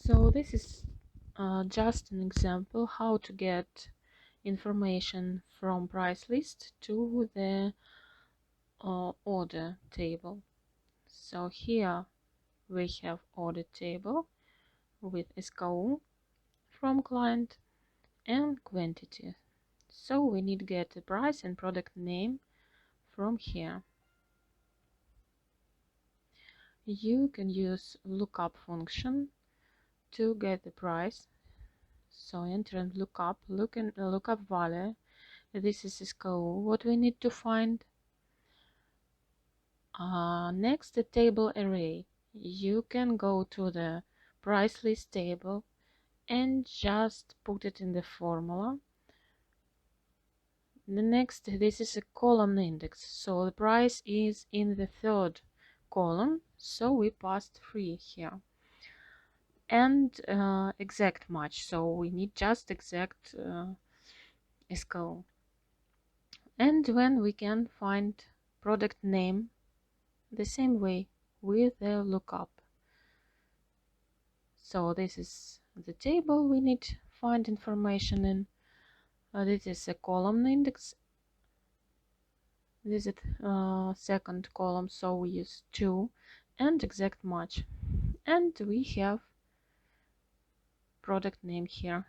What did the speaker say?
So this is just an example how to get information from price list to the order table. So here we have order table with SKU from client and quantity. So we need to get the price and product name from here. You can use lookup function to get the price. So enter and lookup, lookup value. This is SKU. What we need to find? Next, the table array. You can go to the price list table and just put it in the formula. The next, this is a column index. So the price is in the third column. So we passed 3 here. And exact match. So we need just exact SKU. And when we can find product name the same way with the lookup. So this is the table we need to find information in. This is a column index. This is second column, so we use 2 and exact match. And we have product name here.